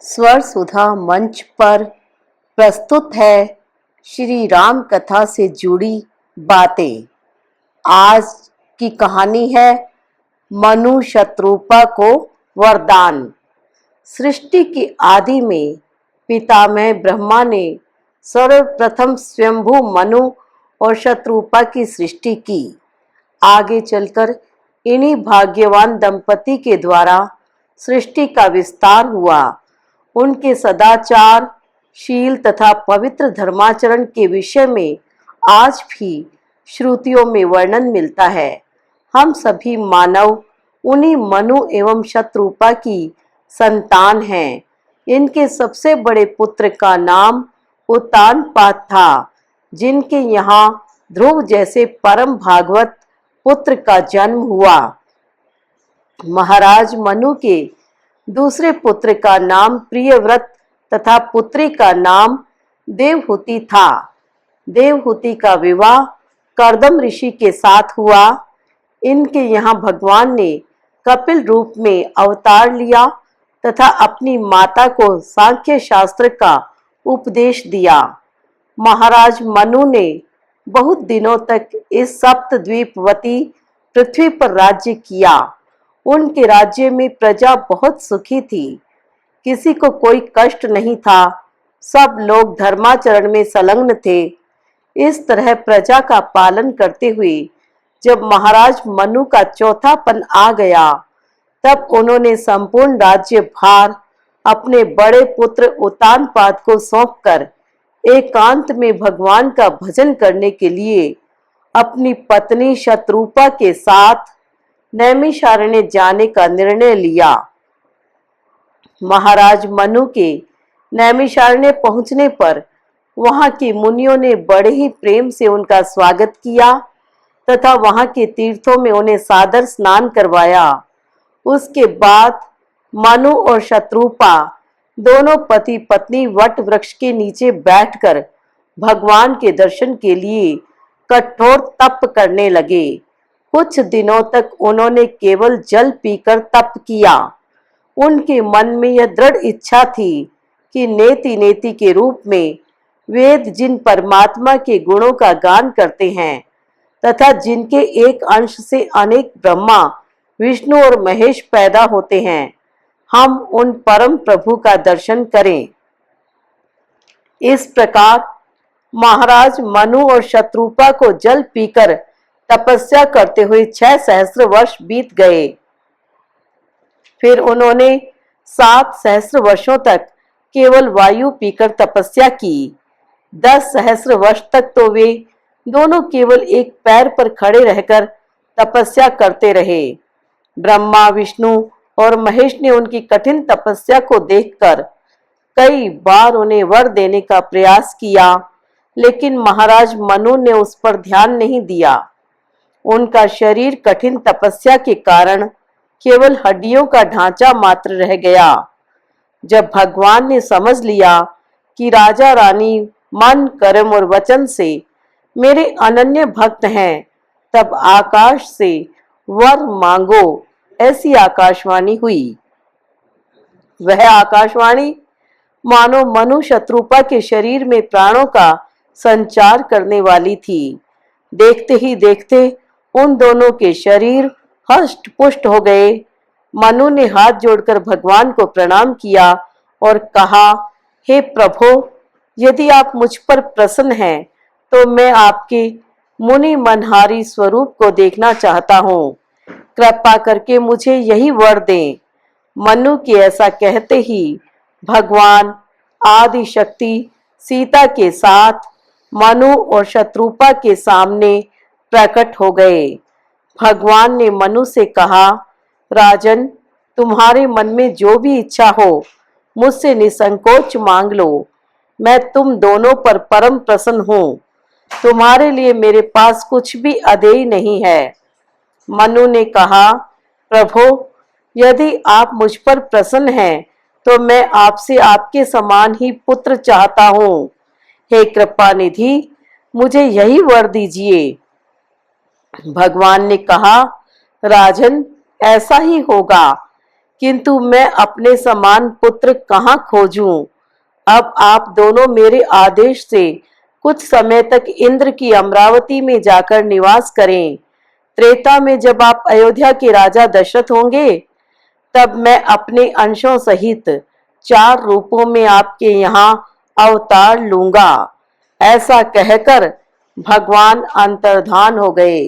स्वर सुधा मंच पर प्रस्तुत है श्री राम कथा से जुड़ी बातें। आज की कहानी है मनु शत्रुपा को वरदान। सृष्टि की आदि में पितामह ब्रह्मा ने सर्वप्रथम स्वयंभू मनु और शत्रुपा की सृष्टि की। आगे चलकर इन्हीं भाग्यवान दंपति के द्वारा सृष्टि का विस्तार हुआ। उनके सदाचार, शील तथा पवित्र धर्माचरण के विषय में आज भी श्रुतियों में वर्णन मिलता है। हम सभी मानव उन्हीं मनु एवं शत्रुपा की संतान हैं। इनके सबसे बड़े पुत्र का नाम उत्तानपाद था, जिनके यहाँ ध्रुव जैसे परम भागवत पुत्र का जन्म हुआ। महाराज मनु के दूसरे पुत्र का नाम प्रियव्रत तथा पुत्री का नाम देवहूति था। देवहूति का विवाह कर्दम ऋषि के साथ हुआ। इनके यहाँ भगवान ने कपिल रूप में अवतार लिया तथा अपनी माता को सांख्य शास्त्र का उपदेश दिया। महाराज मनु ने बहुत दिनों तक इस सप्तद्वीपवती पृथ्वी पर राज्य किया। उनके राज्य में प्रजा बहुत सुखी थी, किसी को कोई कष्ट नहीं था, सब लोग धर्माचरण में संलग्न थे। इस तरह प्रजा का पालन करते हुए जब महाराज मनु का चौथापन आ गया, तब उन्होंने संपूर्ण राज्य भार अपने बड़े पुत्र उत्तानपाद को सौंपकर एकांत में भगवान का भजन करने के लिए अपनी पत्नी शत्रुपा के साथ नैमिषारण्य जाने का निर्णय लिया। महाराज मनु के नैमिषारण्य पहुंचने पर वहां के मुनियों ने बड़े ही प्रेम से उनका स्वागत किया तथा वहां के तीर्थों में उन्हें सादर स्नान करवाया। उसके बाद मनु और शत्रुपा दोनों पति पत्नी वट वृक्ष के नीचे बैठकर भगवान के दर्शन के लिए कठोर तप करने लगे। कुछ दिनों तक उन्होंने केवल जल पीकर तप किया। उनके मन में यह दृढ़ इच्छा थी कि नेति नेति के रूप में वेद जिन परमात्मा के गुणों का गान करते हैं तथा जिनके एक अंश से अनेक ब्रह्मा, विष्णु और महेश पैदा होते हैं, हम उन परम प्रभु का दर्शन करें। इस प्रकार महाराज मनु और शत्रुपा को जल पीकर तपस्या करते हुए 6 सहस्त्र वर्ष बीत गए। फिर उन्होंने 7 सहस्त्र वर्षों तक केवल वायु पीकर तपस्या की। 10 सहस्त्र वर्ष तक तो वे दोनों केवल एक पैर पर खड़े रहकर तपस्या करते रहे। ब्रह्मा, विष्णु और महेश ने उनकी कठिन तपस्या को देखकर कई बार उन्हें वर देने का प्रयास किया, लेकिन महाराज मनु ने उस पर ध्यान नहीं दिया। उनका शरीर कठिन तपस्या के कारण केवल हड्डियों का ढांचा मात्र रह गया। जब भगवान ने समझ लिया कि राजा रानी मन, कर्म और वचन से मेरे अनन्य भक्त हैं, तब आकाश से वर मांगो ऐसी आकाशवाणी हुई। वह आकाशवाणी मानो मनु शत्रुपा के शरीर में प्राणों का संचार करने वाली थी। देखते ही देखते उन दोनों के शरीर हष्ट पुष्ट हो गए। मनु ने हाथ जोड़कर भगवान को प्रणाम किया और कहा, हे प्रभु, यदि आप मुझ पर प्रसन्न हैं तो मैं आपके मुनि मनहारी स्वरूप को देखना चाहता हूँ। कृपा करके मुझे यही वर दें। मनु के ऐसा कहते ही भगवान आदि शक्ति सीता के साथ मनु और शत्रुपा के सामने प्रकट हो गए। भगवान ने मनु से कहा, राजन, तुम्हारे मन में जो भी इच्छा हो मुझसे निसंकोच मांग लो। मैं तुम दोनों पर परम प्रसन्न हूँ। तुम्हारे लिए मेरे पास कुछ भी अदेय नहीं है। मनु ने कहा, प्रभु, यदि आप मुझ पर प्रसन्न हैं तो मैं आपसे आपके समान ही पुत्र चाहता हूँ। हे कृपा निधि, मुझे यही वर दीजिए। भगवान ने कहा, राजन, ऐसा ही होगा। किंतु मैं अपने समान पुत्र कहाँ खोजूं? अब आप दोनों मेरे आदेश से कुछ समय तक इंद्र की अमरावती में जाकर निवास करें। त्रेता में जब आप अयोध्या के राजा दशरथ होंगे, तब मैं अपने अंशों सहित 4 रूपों में आपके यहाँ अवतार लूंगा। ऐसा कहकर भगवान अंतर्धान हो गए।